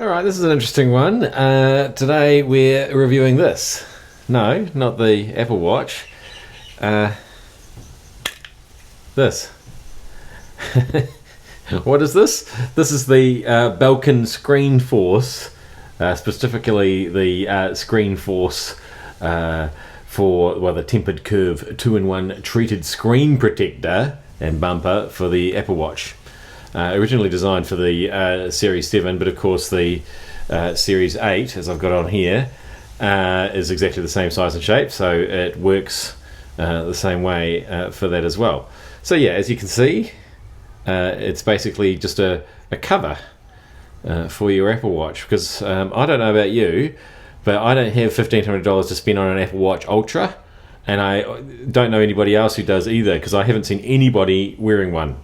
Alright, this is an interesting one. Today we're reviewing this. No, not the Apple Watch. This. What is this? This is the Belkin ScreenForce, specifically the ScreenForce for the tempered curve 2-in-1 treated screen protector and bumper for the Apple Watch. Originally designed for the Series 7, but of course the Series 8, as I've got on here, is exactly the same size and shape, so it works the same way for that as well. So yeah, as you can see, it's basically just a cover for your Apple Watch, because I don't know about you, but I don't have $1,500 to spend on an Apple Watch Ultra, and I don't know anybody else who does either, because I haven't seen anybody wearing one.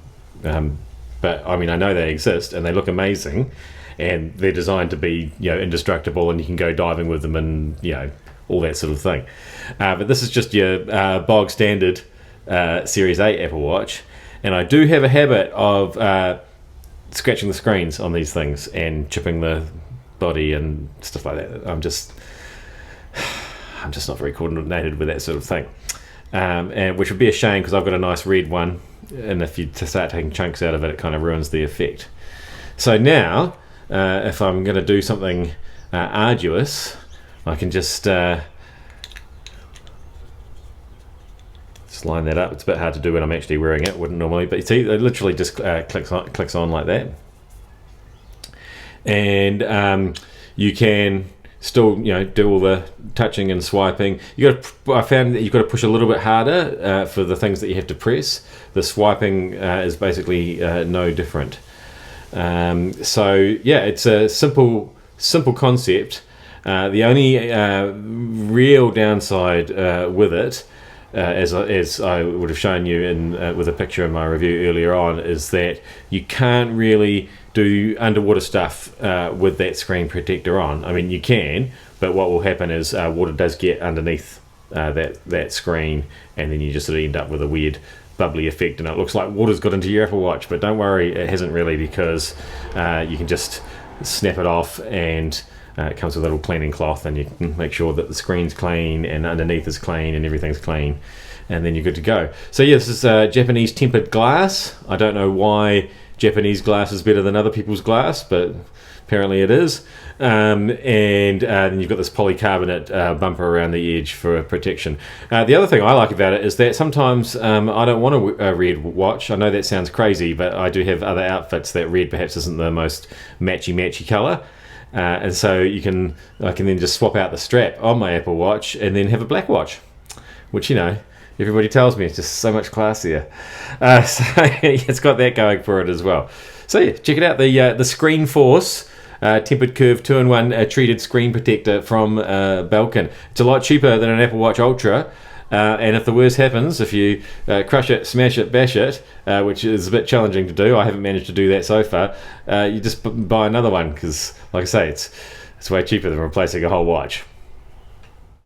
But I mean, I know they exist and they look amazing, and they're designed to be, indestructible, and you can go diving with them and all that sort of thing. But this is just your bog standard Series 8 Apple Watch, and I do have a habit of scratching the screens on these things and chipping the body and stuff like that. I'm just not very coordinated with that sort of thing, and which would be a shame, because I've got a nice red one, and if you start taking chunks out of it, it kind of ruins the effect. So now, if I'm going to do something arduous, I can just line that up. It's a bit hard to do when I'm actually wearing it. Wouldn't normally, but you see, it literally just clicks on like that, and you can still do all the touching and swiping. I found that you've got to push a little bit harder for the things that you have to press. The swiping is basically no different. So yeah, it's a simple concept. The only real downside with it, as I would have shown you in with a picture in my review earlier on, is that you can't really do underwater stuff with that screen protector on. I mean, you can, but what will happen is water does get underneath that screen, and then you just sort of end up with a weird bubbly effect, and it looks like water's got into your Apple Watch. But don't worry, it hasn't really, because you can just snap it off, and it comes with a little cleaning cloth, and you can make sure that the screen's clean and underneath is clean and everything's clean, and then you're good to go. So yeah, this is Japanese tempered glass. I don't know why Japanese glass is better than other people's glass, but apparently it is. And then you've got this polycarbonate bumper around the edge for protection. The other thing I like about it is that sometimes I don't want a red watch. I know that sounds crazy, but I do have other outfits that red perhaps isn't the most matchy colour. And so I can then just swap out the strap on my Apple Watch and then have a black watch, which everybody tells me it's just so much classier. So it's got that going for it as well. So yeah, check it out, the ScreenForce tempered curve 2-in-1 treated screen protector from Belkin. It's a lot cheaper than an Apple Watch Ultra, and if the worst happens, if you crush it, smash it, bash it, which is a bit challenging to do, I haven't managed to do that so far, you just buy another one, because like I say, it's way cheaper than replacing a whole watch.